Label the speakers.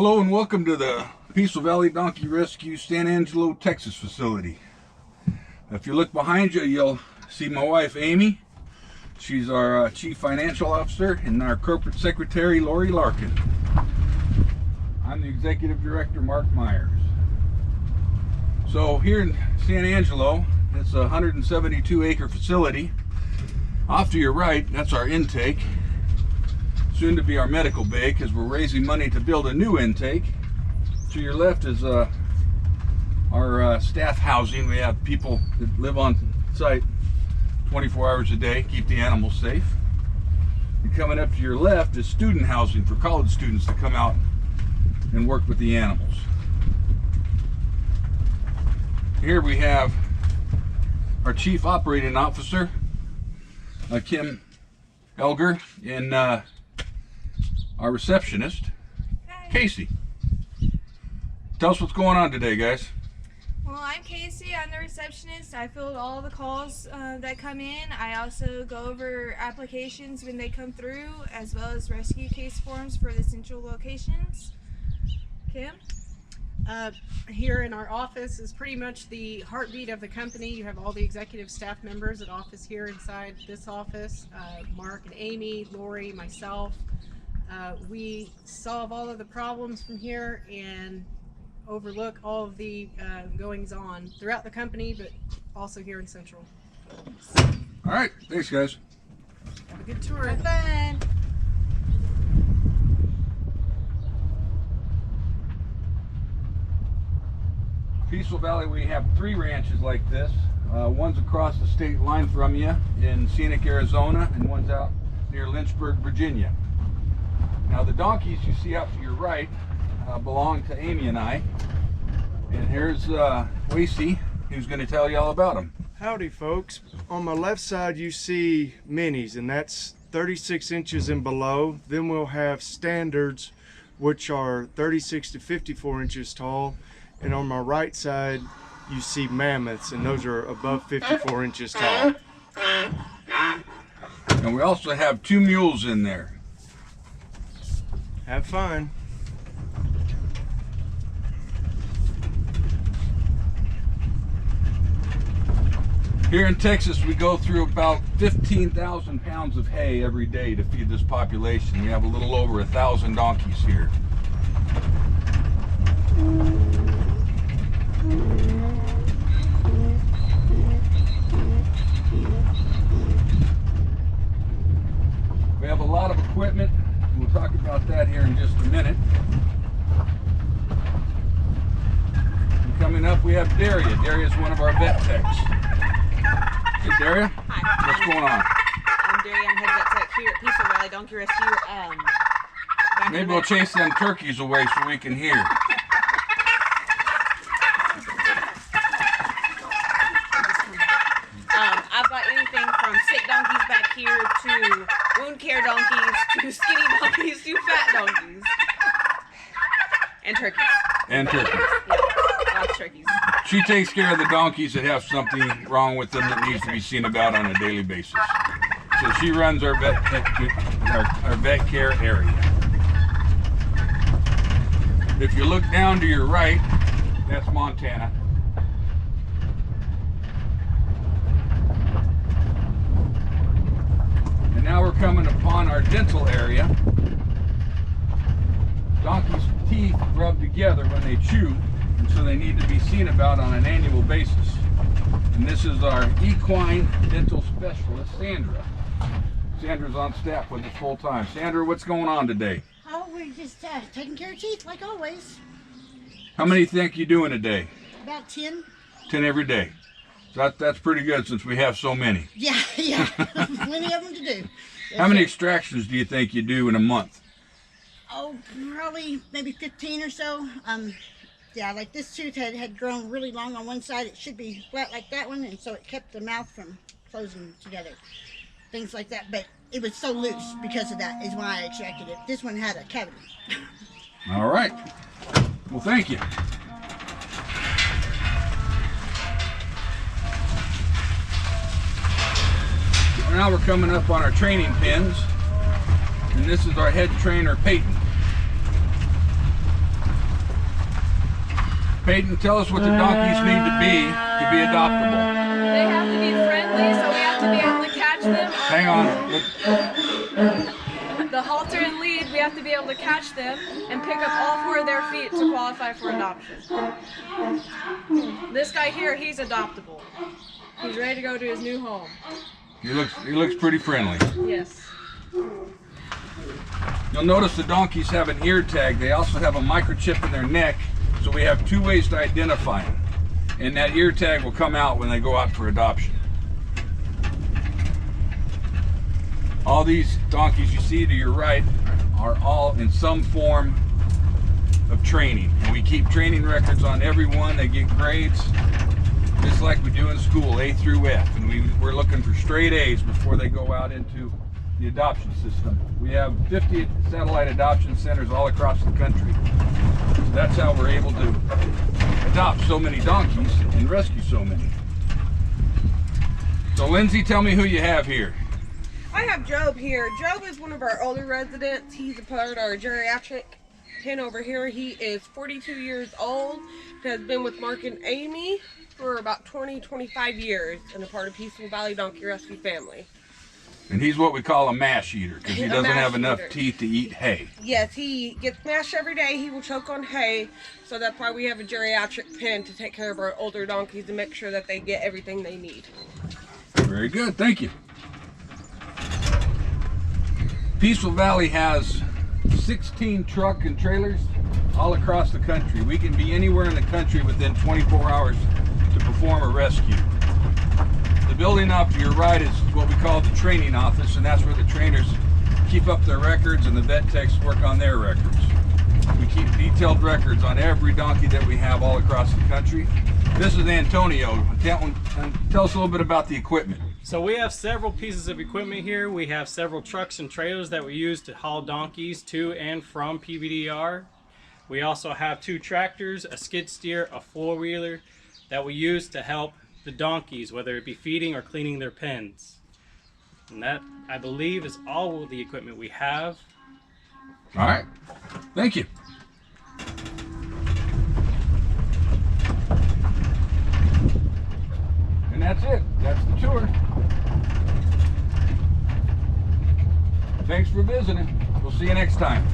Speaker 1: Hello and welcome to the Peaceful Valley Donkey Rescue San Angelo, Texas facility. If you look behind you, you'll see my wife Amy. She's our Chief Financial Officer and our Corporate Secretary Lori Larkin. I'm the Executive Director Mark Myers. So here in San Angelo, it's a 172-acre facility. Off to your right, that's our intake. Soon to be our medical bay because we're raising money to build a new intake. To your left is our staff housing. We have people that live on site 24 hours a day, keep the animals safe. And coming up to your left is student housing for college students to come out and work with the animals. Here we have our Chief Operating Officer, Kim Elger, and our receptionist, Casey. Tell us what's going on today, guys.
Speaker 2: Well, I'm Casey. I'm the receptionist. I field all the calls that come in. I also go over applications when they come through, as well as rescue case forms for the central locations. Kim?
Speaker 3: Here in our office is pretty much the heartbeat of the company. You have all the executive staff members at office here inside this office. Mark and Amy, Lori, myself. We solve all of the problems from here and overlook all of the goings on throughout the company, but also here in Central.
Speaker 1: All right, thanks guys.
Speaker 3: Have a good tour.
Speaker 2: Have fun.
Speaker 1: Peaceful Valley, we have 3 ranches like this. One's across the state line from you in scenic Arizona, and one's out near Lynchburg, Virginia. Now the donkeys you see out to your right belong to Amy and I. And here's Wasey, who's going to tell you all about them.
Speaker 4: Howdy folks. On my left side you see minis, and that's 36 inches and below. Then we'll have standards, which are 36 to 54 inches tall. And on my right side you see mammoths, and those are above 54 inches tall.
Speaker 1: And we also have 2 mules in there.
Speaker 4: Have fun.
Speaker 1: Here in Texas, we go through about 15,000 pounds of hay every day to feed this population. We have a little over 1,000 donkeys here. We have a lot of equipment. We'll talk about that here in just a minute. And coming up, we have Daria. Daria is one of our vet techs. Hey, Daria.
Speaker 5: Hi.
Speaker 1: What's going on?
Speaker 5: I'm Daria. I'm head vet tech here at Peaceful Valley Donkey Rescue.
Speaker 1: Maybe we'll chase them turkeys away so we can hear.
Speaker 5: I've got anything from sick donkeys back here to wound care donkeys to skinny donkeys to fat donkeys. And turkeys.
Speaker 1: And turkeys.
Speaker 5: Yeah, lots of turkeys.
Speaker 1: She takes care of the donkeys that have something wrong with them that needs to be seen about on a daily basis. So she runs our vet our vet care area. If you look down to your right, that's Montana. And now we're coming upon our dental area. Donkeys' teeth rub together when they chew, and so they need to be seen about on an annual basis. And this is our equine dental specialist, Sandra. Sandra's on staff with us full time. Sandra, what's going on today?
Speaker 6: Oh, we're just taking care of teeth like always.
Speaker 1: How many think you doing a day?
Speaker 6: About 10.
Speaker 1: 10 every day. So that's pretty good since we have so many.
Speaker 6: Yeah, yeah. Plenty of them to do.
Speaker 1: How many extractions do you think you do in a month?
Speaker 6: Oh, probably maybe 15 or so. Yeah, like this tooth had grown really long on one side. It should be flat like that one, and so it kept the mouth from closing together. Things like that, but it was so loose because of that is why I extracted it. This one had a cavity.
Speaker 1: All right. Well, thank you. Now we're coming up on our training pins, and this is our head trainer, Peyton. Peyton, tell us what the donkeys need to be adoptable.
Speaker 7: They have to be friendly, so we have to be able to catch them.
Speaker 1: Hang on.
Speaker 7: The halter and lead, we have to be able to catch them and pick up all 4 of their feet to qualify for adoption. This guy here, he's adoptable. He's ready to go to his new home.
Speaker 1: He looks pretty friendly.
Speaker 7: Yes.
Speaker 1: You'll notice the donkeys have an ear tag. They also have a microchip in their neck, so we have 2 ways to identify them. And that ear tag will come out when they go out for adoption. All these donkeys you see to your right are all in some form of training. And we keep training records on every one. They get grades, just like we do in school, A through F. And we're looking for straight A's before they go out into the adoption system. We have 50 satellite adoption centers all across the country. So that's how we're able to adopt so many donkeys and rescue so many. So Lindsay, tell me who you have here.
Speaker 5: I have Job here. Job is one of our older residents. He's a part of our geriatric pen over here. He is 42 years old, has been with Mark and Amy for about 20-25 years and a part of Peaceful Valley Donkey Rescue family.
Speaker 1: And he's what we call a mash eater because he
Speaker 5: A
Speaker 1: doesn't
Speaker 5: mash
Speaker 1: have enough
Speaker 5: eater.
Speaker 1: teeth to eat hay.
Speaker 5: Yes, he gets mashed every day. He will choke on hay, so that's why we have a geriatric pen to take care of our older donkeys and make sure that they get everything they need.
Speaker 1: Very good, thank you. Peaceful Valley has 16 truck and trailers all across the country. We can be anywhere in the country within 24 hours to perform a rescue. The building off to your right is what we call the training office, and that's where the trainers keep up their records and the vet techs work on their records. We keep detailed records on every donkey that we have all across the country. This is Antonio. Tell us a little bit about the equipment.
Speaker 8: So we have several pieces of equipment here. We have several trucks and trailers that we use to haul donkeys to and from PVDR. We also have 2 tractors, a skid steer, a 4-wheeler that we use to help the donkeys, whether it be feeding or cleaning their pens. And that, I believe, is all of the equipment we have.
Speaker 1: All right, thank you. And that's it. That's the tour. Thanks for visiting. We'll see you next time.